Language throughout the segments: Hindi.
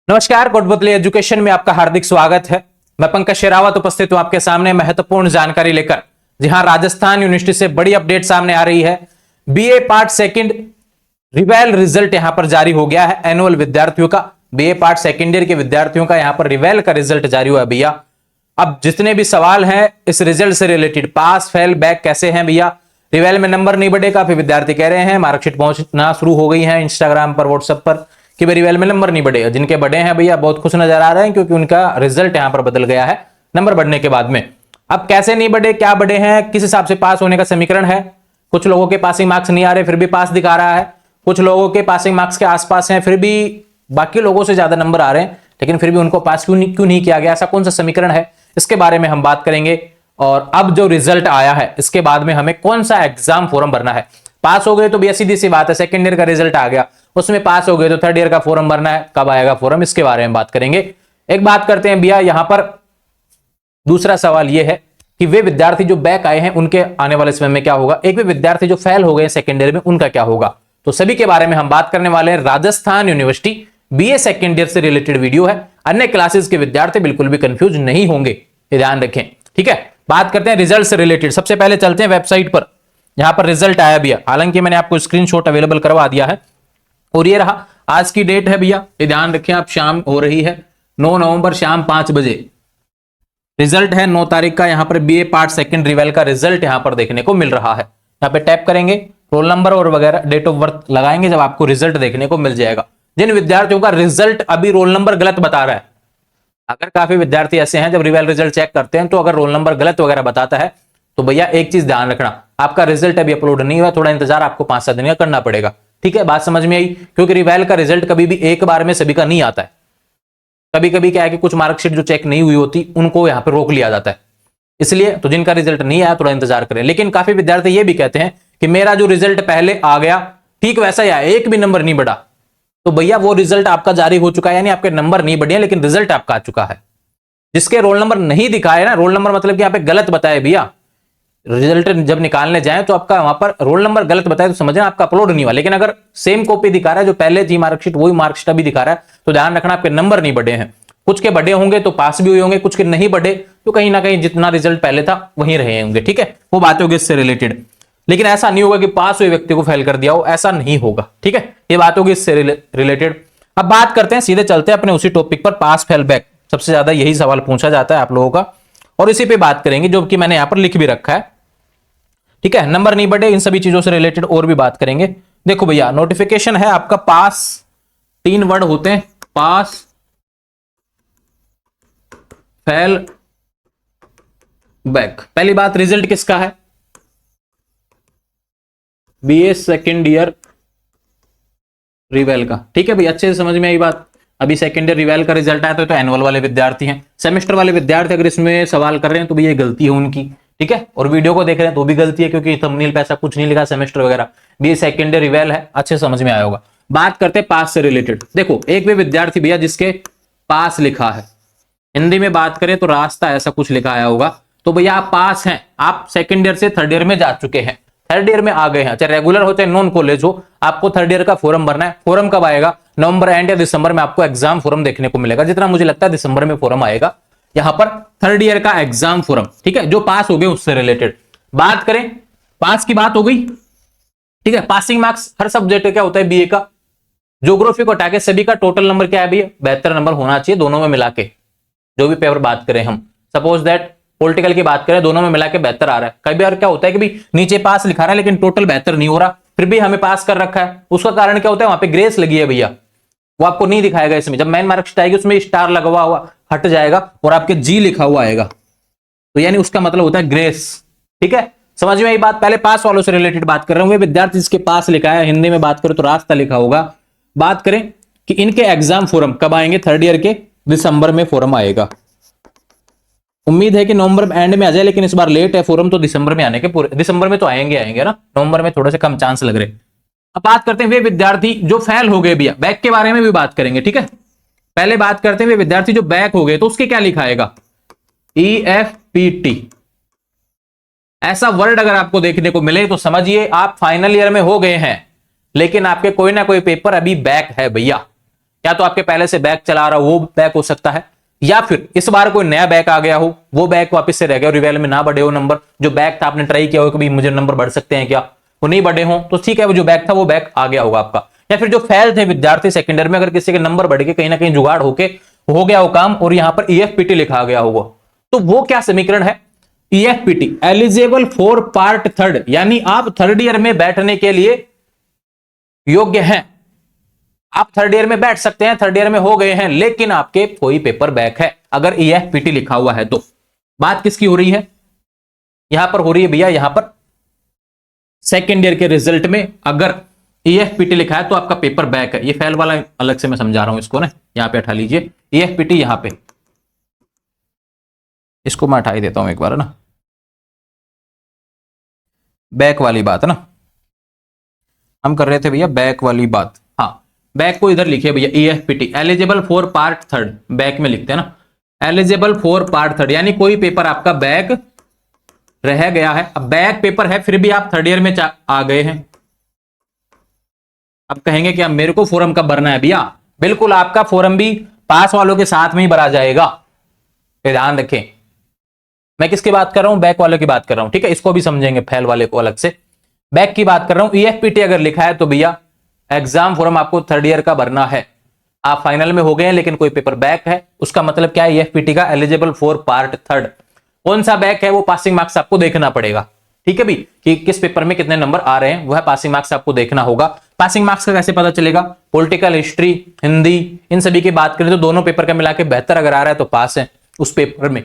नमस्कार, कोटपुतली एजुकेशन में आपका हार्दिक स्वागत है। मैं पंकज शेरावत उपस्थित हूं आपके सामने महत्वपूर्ण जानकारी लेकर। जी हां, राजस्थान यूनिवर्सिटी से बड़ी अपडेट सामने आ रही है। बीए पार्ट सेकंड रिवेल रिजल्ट यहां पर जारी हो गया है। एनुअल विद्यार्थियों का, बीए पार्ट सेकंड ईयर के विद्यार्थियों का यहां पर रिवेल का रिजल्ट जारी हुआ है भैया। अब जितने भी सवाल हैं इस रिजल्ट से रिलेटेड, पास फेल बैक कैसे हैं भैया, रिवेल में नंबर नहीं बढ़े, काफी विद्यार्थी कह रहे हैं। मार्कशीट पहुंचना शुरू हो गई है इंस्टाग्राम पर, व्हाट्सएप पर कि भाई रिवेल में नंबर नहीं बढ़े। जिनके बढ़े हैं भैया बहुत खुश नजर आ रहे हैं, क्योंकि उनका रिजल्ट यहां पर बदल गया है नंबर बढ़ने के बाद में। अब कैसे नहीं बढ़े, क्या बढ़े हैं, किस हिसाब से पास होने का समीकरण है। कुछ लोगों के पासिंग मार्क्स नहीं आ रहे फिर भी पास दिखा रहा है, कुछ लोगों के पासिंग मार्क्स के आसपास हैं फिर भी बाकी लोगों से ज्यादा नंबर आ रहे हैं, लेकिन फिर भी उनको पास क्यों नहीं किया गया, ऐसा कौन सा समीकरण है, इसके बारे में हम बात करेंगे। और अब जो रिजल्ट आया है इसके बाद में हमें कौन सा एग्जाम फॉर्म भरना है। पास हो गए तो भैया सीधी सी बात है, सेकंड ईयर का रिजल्ट आ गया, उसमें पास हो गए तो थर्ड ईयर का फॉर्म भरना है। कब आएगा फॉर्म, इसके बारे में बात करेंगे। एक बात करते हैं भैया, यहां पर दूसरा सवाल यह है कि वे विद्यार्थी जो बैक आए हैं उनके आने वाले समय में क्या होगा, एक वे विद्यार्थी जो फेल हो गए सेकंड ईयर में उनका क्या होगा। तो सभी के बारे में हम बात करने वाले हैं। Rajasthan university BA second year से रिलेटेड वीडियो है, अन्य क्लासेस के विद्यार्थी बिल्कुल भी कंफ्यूज नहीं होंगे, ये ध्यान रखें, ठीक है। बात करते हैं रिजल्ट से रिलेटेड। सबसे पहले चलते हैं वेबसाइट पर, यहां पर रिजल्ट आया भैया। हालांकि मैंने आपको स्क्रीनशॉट अवेलेबल करवा दिया है और ये रहा, आज की डेट है भैया, ये ध्यान रखें आप। शाम हो रही है 9 नवंबर शाम 5 बजे रिजल्ट है 9 तारीख का। यहां पर बीए पार्ट सेकंड रिवेल का रिजल्ट यहां पर देखने को मिल रहा है। यहां पे टैप करेंगे, रोल नंबर और वगैरह डेट ऑफ बर्थ लगाएंगे, जब आपको रिजल्ट देखने को मिल जाएगा। जिन विद्यार्थियों का रिजल्ट अभी रोल नंबर गलत बता रहा है, अगर काफी विद्यार्थी ऐसे हैं जब रिवेल रिजल्ट चेक करते हैं तो अगर रोल नंबर गलत वगैरह बताता है तो भैया एक चीज ध्यान रखना, आपका रिजल्ट अभी अपलोड नहीं हुआ, थोड़ा इंतजार आपको 5-7 दिन का करना पड़ेगा, ठीक है। बात समझ में आई, क्योंकि रिवेल का रिजल्ट कभी भी एक बार में सभी का नहीं आता है। कभी कभी क्या है कि कुछ मार्कशीट जो चेक नहीं हुई होती उनको यहां पर रोक लिया जाता है, इसलिए तो जिनका रिजल्ट नहीं आया थोड़ा इंतजार करें। लेकिन काफी विद्यार्थी ये भी कहते हैं कि मेरा जो रिजल्ट पहले आ गया ठीक वैसा ही आया, एक भी नंबर नहीं बढ़ा, तो भैया वो रिजल्ट आपका जारी हो चुका है, यानी आपके नंबर नहीं बढ़े लेकिन रिजल्ट आपका आ चुका है। जिसके रोल नंबर नहीं दिखाए ना, रोल नंबर मतलब कि यहाँ पे गलत बताए भैया, रिजल्ट जब निकालने जाए तो आपका वहां पर रोल नंबर गलत बताए तो समझना आपका अपलोड नहीं हुआ। लेकिन अगर सेम कॉपी दिखा रहा है, जो पहले थी मार्कशीट वही मार्कशीट अभी दिखा रहा है, तो ध्यान रखना आपके नंबर नहीं बढ़े हैं। कुछ के बढ़े होंगे तो पास भी हुए होंगे, कुछ के नहीं बढ़े तो कहीं ना कहीं जितना रिजल्ट पहले था वहीं रहे होंगे, ठीक है। वो बात होगी इससे रिलेटेड, लेकिन ऐसा नहीं होगा कि पास हुए व्यक्ति को फेल कर दिया हो, ऐसा नहीं होगा, ठीक है। ये बात होगी इससे रिलेटेड। अब बात करते हैं, सीधे चलते हैं अपने उसी टॉपिक पर, पास फेल बैक। सबसे ज्यादा यही सवाल पूछा जाता है आप लोगों का, और इसी पे बात करेंगे जो कि मैंने यहां पर लिख भी रखा है, ठीक है। नंबर नहीं बढ़े, इन सभी चीजों से रिलेटेड और भी बात करेंगे। देखो भैया, नोटिफिकेशन है आपका पास, 3 वर्ड होते हैं, पास फेल बैक। पहली बात, रिजल्ट किसका है, बीए सेकेंड ईयर रिवेल का, ठीक है भैया, अच्छे से समझ में आई बात। अभी सेकेंड ईयर रिवेल का रिजल्ट आया तो एनुअल वाले विद्यार्थी हैं, सेमेस्टर वाले विद्यार्थी अगर इसमें सवाल कर रहे हैं तो भी ये गलती है उनकी, ठीक है। और वीडियो को देख रहे हैं तो भी गलती है, क्योंकि थंबनेल पे ऐसा कुछ नहीं लिखा सेमेस्टर वगैरह, बीए सेकेंड ईयर रिवेल है, अच्छे समझ में आया होगा। बात करते हैं पास से रिलेटेड। देखो, एक भी विद्यार्थी भैया जिसके पास लिखा है, हिंदी में बात करें तो रास्ता ऐसा कुछ लिखा आया होगा, तो भैया आप पास हैं, आप सेकेंड ईयर से थर्ड ईयर में जा चुके हैं, थर्ड ईयर में आ गए हैं, चाहे रेगुलर हो चाहे नॉन कॉलेज हो, आपको थर्ड ईयर का फॉर्म भरना है। फॉर्म कब आएगा, नवंबर एंड या दिसंबर में आपको एग्जाम फॉर्म देखने को मिलेगा, जितना मुझे लगता है दिसंबर में फॉर्म आएगा यहां पर थर्ड ईयर का एग्जाम फॉर्म, ठीक है, जो पास हो गए उससे रिलेटेड। बात करें, पास की बात हो गई, ठीक है। पासिंग मार्क्स हर सब्जेक्ट क्या होता है बीए का, ज्योग्राफी को हटा के सभी का टोटल नंबर क्या है भैया, 72 नंबर होना चाहिए दोनों में मिला के। जो भी पेपर बात करें हम, सपोज दैट पॉलिटिकल की बात करें, दोनों में मिला के 72 आ रहा है। कई बार क्या होता है कि भी नीचे पास लिखा रहा है लेकिन टोटल 72 नहीं हो रहा, फिर भी हमें पास कर रखा है। उसका कारण क्या होता है, वहां पे ग्रेस लगी है भैया, वो आपको नहीं दिखाएगा इसमें। जब मेन मार्कशीट आएगी उसमें स्टार लगा हुआ हट जाएगा और आपके जी लिखा हुआ आएगा, तो यानी उसका मतलब होता है ग्रेस, ठीक है। समझ में आई बात। पहले पास वालों से रिलेटेड बात कर रहे हैं, विद्यार्थी जिसके पास लिखा है, हिंदी में बात करें तो रास्ता लिखा होगा। बात करें कि इनके एग्जाम फॉर्म कब आएंगे, थर्ड ईयर के दिसंबर में फॉर्म आएगा। उम्मीद है कि नवंबर एंड में आ जाए, लेकिन इस बार लेट है फॉर्म, तो दिसंबर में आने के पूरे, दिसंबर में तो आएंगे ना, नवंबर में थोड़े से कम चांस लग रहे। अब बात करते हैं वे विद्यार्थी जो फेल हो गए भैया, बैक के बारे में भी बात करेंगे, ठीक है। पहले बात करते हैं वे विद्यार्थी जो बैक हो गए, तो उसके क्या लिखा आएगा, EFPT। ऐसा वर्ड अगर आपको देखने को मिले तो समझिए आप फाइनल ईयर में हो गए हैं, लेकिन आपके कोई ना कोई पेपर अभी बैक है भैया। या तो आपके पहले से बैक चला रहा हो वो बैक हो सकता है, या फिर इस बार कोई नया बैक आ गया हो, वो बैक वापस से रह गया, रिवेल में ना बढ़े हो नंबर, जो बैक था आपने ट्राई किया हो कि भाई मुझे नंबर बढ़ सकते हैं क्या, वो नहीं बढ़े हो तो ठीक है, वो जो बैक था वो बैक आ गया होगा आपका। या फिर जो फेल थे विद्यार्थी सेकेंड ईयर में, अगर किसी के नंबर बढ़ के कहीं ना कहीं जुगाड़ होके हो गया हो काम और यहां पर EFPT लिखा गया होगा, तो वो क्या समीकरण है, EFPT eligible for part third, यानी आप थर्ड ईयर में बैठने के लिए योग्य हैं, आप थर्ड ईयर में बैठ सकते हैं, थर्ड ईयर में हो गए हैं, लेकिन आपके कोई पेपर बैक है अगर EFPT लिखा हुआ है तो। बात किसकी हो रही है, यहां पर हो रही है भैया, यहां पर सेकेंड ईयर के रिजल्ट में अगर EFPT लिखा है तो आपका पेपर बैक है। ये फेल वाला अलग से मैं समझा रहा हूं इसको ना, यहां पे हटा लीजिए EFPT, यहां पे इसको मैं हटा ही देता हूं एक बार ना, बैक वाली बात ना हम कर रहे थे भैया, बैक वाली बात। हाँ, बैक को इधर लिखिए भैया, EFPT eligible for part third, back में लिखते हैं ना, एलिजिबल फॉर पार्ट थर्ड, यानी कोई पेपर आपका बैक रह गया है। अब बैक पेपर है फिर भी आप थर्ड ईयर में आ गए हैं, अब कहेंगे कि अब मेरे को फोरम कब भरना है भैया, बिल्कुल आपका फोरम भी पास वालों के साथ में ही भरा जाएगा। ध्यान रखें, मैं किसकी बात कर रहा हूं, बैक वालों की बात कर रहा हूं, ठीक है, इसको भी समझेंगे फेल वाले को अलग से, बैक की बात कर रहा हूं। EFPT अगर लिखा है तो भैया एग्जाम फॉर्म आपको थर्ड ईयर का भरना है, आप फाइनल में हो गए हैं लेकिन कोई पेपर बैक है, उसका मतलब क्या है, EFPT का एलिजिबल फॉर पार्ट थर्ड। कौन सा बैक है वो पासिंग मार्क्स आपको देखना पड़ेगा, ठीक है भी, कि किस पेपर में कितने नंबर आ रहे हैं, वह पासिंग मार्क्स आपको देखना होगा। पासिंग मार्क्स का कैसे पता चलेगा, पॉलिटिकल, हिस्ट्री, हिंदी, इन सभी की बात करें तो दोनों पेपर का मिला के 72 अगर आ रहा है तो पास है उस पेपर में।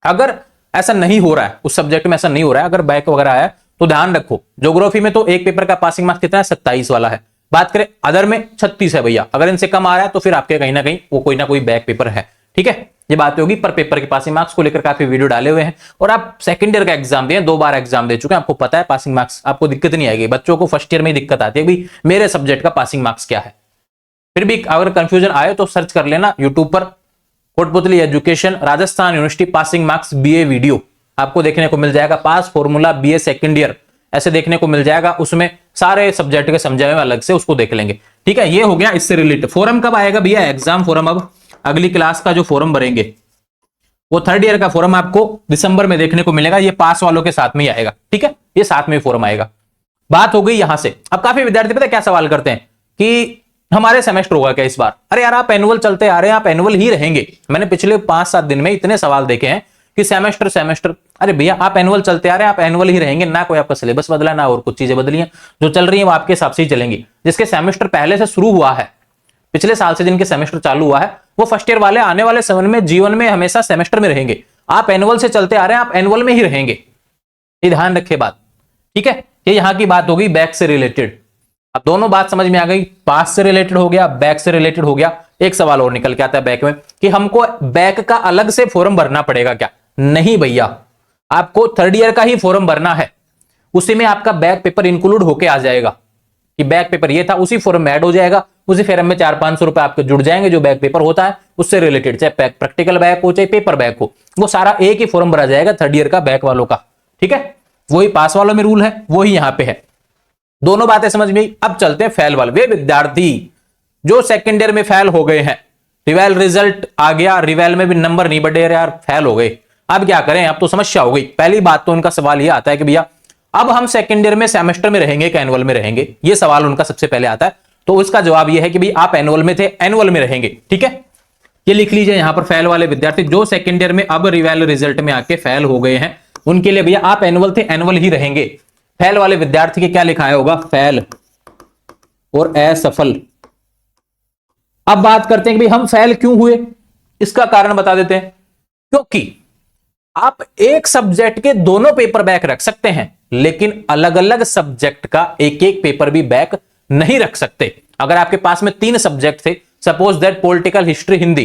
अगर ऐसा नहीं हो रहा है, उस सब्जेक्ट में ऐसा नहीं हो रहा है, अगर बैक वगैरह आया तो ध्यान रखो, ज्योग्राफी में तो एक पेपर का पासिंग मार्क्स कितना है, 27 वाला है, बात करें अदर में 36 है भैया, अगर इनसे कम आ रहा है तो फिर आपके कहीं ना कहीं वो कोई ना कोई बैक पेपर है, ठीक है। ये बात होगी, पर पेपर के पासिंग मार्क्स को लेकर काफी वीडियो डाले हुए हैं, और आप सेकंड ईयर का एग्जाम दिए, 2 बार एग्जाम दे चुके हैं, आपको पता है पासिंग मार्क्स, आपको दिक्कत नहीं आएगी। बच्चों को फर्स्ट ईयर में ही दिक्कत आती है भाई मेरे सब्जेक्ट का पासिंग मार्क्स क्या है, फिर भी अगर कंफ्यूजन आए तो सर्च कर लेना यूट्यूब पर, Kotputli education Rajasthan university passing marks BA video आपको देखने को मिल जाएगा, पास फॉर्मूला BA सेकंड ईयर ऐसे देखने को मिल जाएगा, उसमें सारे सब्जेक्ट के समझाए हुए अलग से उसको देख लेंगे, ठीक है। ये हो गया इससे रिलेटेड। फोरम कब आएगा भैया, एग्जाम फोरम अब अगली क्लास का जो फोरम भरेंगे वो थर्ड ईयर का फोरम आपको दिसंबर में देखने को मिलेगा, ये पास वालों के साथ में ही आएगा, ठीक है, ये साथ में फोरम आएगा। बात हो गई यहां से। अब काफी विद्यार्थी पता है क्या सवाल करते हैं कि हमारे सेमेस्टर होगा क्या इस बार, अरे यार आप एनुअल चलते आ रहे हैं, आप एनुअल ही रहेंगे। मैंने पिछले 5-7 दिन में इतने सवाल देखे हैं कि सेमेस्टर सेमेस्टर, अरे भैया आप एनुअल चलते आ रहे हैं, आप एनुअल ही रहेंगे, ना कोई आपका सिलेबस बदला ना और कुछ चीजें बदली हैं, जो चल रही हैं वो आपके हिसाब से ही चलेंगी। जिसके सेमेस्टर पहले से शुरू हुआ है, पिछले साल से जिनके सेमेस्टर चालू हुआ है, वो फर्स्ट ईयर वाले आने वाले समय में जीवन में हमेशा सेमेस्टर में रहेंगे। आप एनुअल से चलते आ रहे हैं, आप एनुअल में ही रहेंगे, ये ध्यान रखे बात, ठीक है। ये यहां की बात होगी बैक से रिलेटेड। अब दोनों बात समझ में आ गई, पास से रिलेटेड हो गया, बैक से रिलेटेड हो गया। एक सवाल और निकल के आता है बैक में कि हमको बैक का अलग से फॉर्म भरना पड़ेगा क्या, नहीं भैया, आपको थर्ड ईयर का ही फॉर्म भरना है, उसी में आपका बैक पेपर इंक्लूड होके आ जाएगा कि बैक पेपर ये था, उसी फॉर्म में ऐड हो जाएगा, उसी फॉर्म में 400-500 रुपए आपके जुड़ जाएंगे, जो बैक पेपर होता है उससे रिलेटेड, चाहे प्रैक्टिकल बैक हो चाहे पेपर बैक हो, वो सारा एक ही फॉर्म भरा जाएगा थर्ड ईयर का बैक वालों का, ठीक है। वही पास वालों में रूल है, वही यहां पे है। दोनों बातें समझ में आई। अब चलते हैं फेल वाले। वे विद्यार्थी जो सेकेंड ईयर में फेल हो गए हैं, रिवेल रिजल्ट आ गया, रिवेल में भी नंबर नहीं बढ़े यार, फेल हो गए, अब क्या करें, अब तो समस्या हो गई। पहली बात तो उनका सवाल यह आता है कि भैया अब हम सेकेंड ईयर में सेमेस्टर में रहेंगे कि एनुअल में रहेंगे, ये सवाल उनका सबसे पहले आता है। तो इसका जवाब यह है कि भाई आप एनुअल में थे, एनुअल में रहेंगे, ठीक है। ये लिख लीजिए यहां पर, फेल वाले विद्यार्थी जो सेकेंड ईयर में अब रिवेल रिजल्ट में आके फेल हो गए हैं, उनके लिए भैया आप एनुअल थे, एनुअल ही रहेंगे। फेल वाले विद्यार्थी के क्या लिखा होगा, फेल और असफल। अब बात करते हैं कि भाई हम फेल क्यों हुए, इसका कारण बता देते हैं। क्योंकि आप एक सब्जेक्ट के दोनों पेपर बैक रख सकते हैं, लेकिन अलग अलग सब्जेक्ट का एक एक पेपर भी बैक नहीं रख सकते। अगर आपके पास में 3 सब्जेक्ट थे, suppose that political, history, Hindi,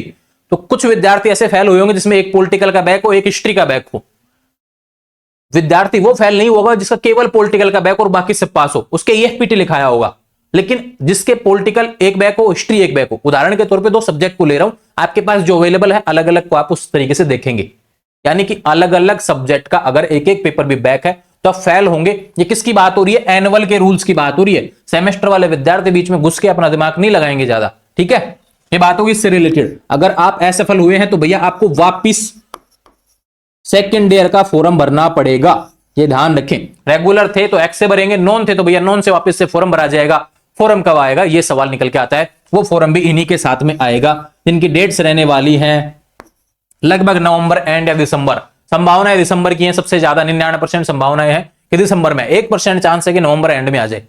तो कुछ विद्यार्थी ऐसे फेल हुए होंगे जिसमें एक पॉलिटिकल का बैक हो, एक हिस्ट्री का बैक हो। विद्यार्थी वो फेल नहीं होगा जिसका केवल पॉलिटिकल का बैक और बाकी सब पास हो, उसके EFPT लिखाया होगा। लेकिन जिसके पॉलिटिकल एक बैक हो, हिस्ट्री एक बैक हो, उदाहरण के तौर पे 2 सब्जेक्ट को ले रहा हूं, आपके पास जो अवेलेबल है अलग अलग को आप उस तरीके से देखेंगे, यानी कि अलग अलग सब्जेक्ट का अगर एक एक पेपर भी बैक है तो आप फेल होंगे। ये किसकी बात हो रही है, एनुअल के रूल्स की बात हो रही है। सेमेस्टर वाले विद्यार्थी बीच में घुस के अपना दिमाग नहीं लगाएंगे ज्यादा, ठीक है, ये बात होगी इससे रिलेटेड। अगर आप असफल हुए हैं तो भैया आपको वापिस सेकेंड ईयर का फॉर्म भरना पड़ेगा, ये ध्यान रखें। रेगुलर थे तो एक्स से भरेंगे, नॉन थे तो भैया नॉन से वापस से फॉर्म भरा जाएगा। फॉर्म कब आएगा ये सवाल निकल के आता है, वो फॉर्म भी इन्हीं के साथ में आएगा, जिनकी डेट्स रहने वाली हैं लगभग नवंबर एंड या दिसंबर। संभावना है दिसंबर की है सबसे ज्यादा, 99% संभावनाएं है कि दिसंबर में, 1% चांस है कि नवंबर एंड में आ जाए,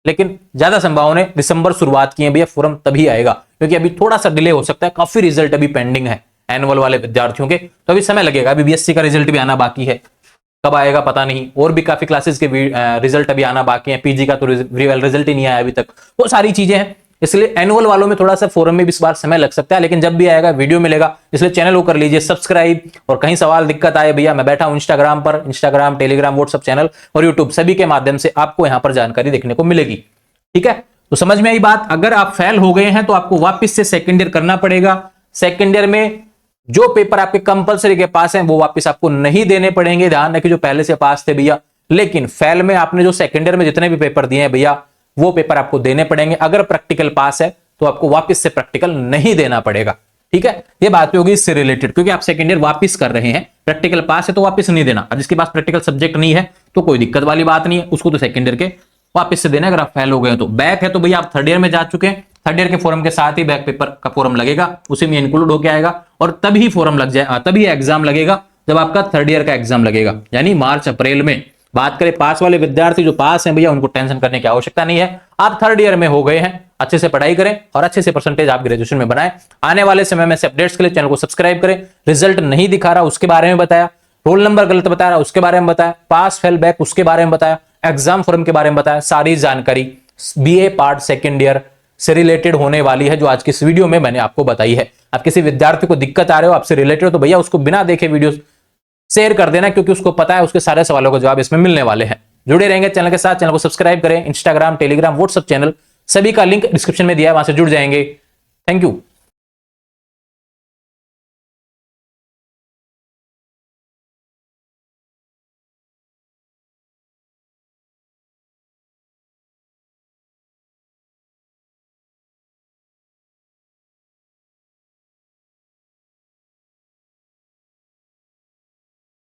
लेकिन ज्यादा संभावना दिसंबर शुरुआत की है भैया। फॉर्म तभी आएगा क्योंकि अभी थोड़ा सा डिले हो सकता है, काफी रिजल्ट अभी पेंडिंग है एनुअल वाले विद्यार्थियों के, तो अभी समय लगेगा। अभी बीएससी का रिजल्ट भी आना बाकी है, कब आएगा पता नहीं, और भी काफी क्लासेस के रिजल्ट अभी आना बाकी है, पीजी का तो रिजल्ट ही नहीं आया अभी तक, वो सारी चीजें हैं। इसलिए एनुअल वालों में थोड़ा सा फोरम में भी इस बार समय लग सकता है, लेकिन जब भी आएगा वीडियो मिलेगा। इसलिए चैनल को कर लीजिए सब्सक्राइब, और कहीं सवाल दिक्कत आए भैया मैं बैठा हूं इंस्टाग्राम पर, इंस्टाग्राम, टेलीग्राम, व्हाट्सएप चैनल और यूट्यूब, सभी के माध्यम से आपको यहां पर जानकारी देखने को मिलेगी। ठीक है, तो समझ में आई बात। अगर आप फेल हो गए हैं तो आपको वापस से सेकेंड ईयर करना पड़ेगा। सेकेंड ईयर में जो पेपर आपके कंपलसरी के पास हैं वो वापस आपको नहीं देने पड़ेंगे, ध्यान रखिए, जो पहले से पास थे भैया। लेकिन फेल में आपने जो सेकेंड ईयर में जितने भी पेपर दिए हैं भैया, वो पेपर आपको देने पड़ेंगे। अगर प्रैक्टिकल पास है तो आपको वापस से प्रैक्टिकल नहीं देना पड़ेगा। ठीक है, ये बात होगी इससे रिलेटेड, क्योंकि आप सेकेंड ईयर वापस कर रहे हैं, प्रैक्टिकल पास है तो वापस नहीं देना। अब जिसके पास प्रैक्टिकल सब्जेक्ट नहीं है तो कोई दिक्कत वाली बात नहीं है, उसको तो सेकेंड ईयर के वापस से देना। अगर आप फेल हो गए तो बैक है तो भैया आप थर्ड ईयर में जा चुके हैं, थर्ड ईयर के फॉर्म के साथ ही बैक पेपर का फॉर्म लगेगा, उसी में इंक्लूड होकर आएगा, और तभी फॉर्म लग जाए, तभी एग्जाम लगेगा जब आपका थर्ड ईयर का एग्जाम लगेगा, यानी मार्च अप्रैल में। बात करें पास वाले विद्यार्थी जो पास हैं भैया, उनको टेंशन करने की आवश्यकता नहीं है। आप थर्ड ईयर में हो गए हैं, अच्छे से पढ़ाई करें और अच्छे से परसेंटेज आप ग्रेजुएशन में बनाएं। आने वाले समय में से अपडेट्स के लिए चैनल को सब्सक्राइब करें। रिजल्ट नहीं दिखा रहा उसके बारे में बताया, रोल नंबर गलत बता रहा उसके बारे में बताया, पास फेल बैक उसके बारे में बताया, एग्जाम फॉर्म के बारे में बताया। सारी जानकारी बीए पार्ट सेकेंड ईयर से रिलेटेड होने वाली है, जो आज की इस वीडियो में मैंने आपको बताई है। आप किसी विद्यार्थी को दिक्कत आ रहे हो आपसे रिलेटेड हो तो भैया उसको बिना देखे वीडियो शेयर कर देना, क्योंकि उसको पता है उसके सारे सवालों का जवाब इसमें मिलने वाले हैं। जुड़े रहेंगे चैनल के साथ, चैनल को सब्सक्राइब करें। इंस्टाग्राम, टेलीग्राम, व्हाट्सएप चैनल सभी का लिंक डिस्क्रिप्शन में दिया है, वहां से जुड़ जाएंगे। Thank you.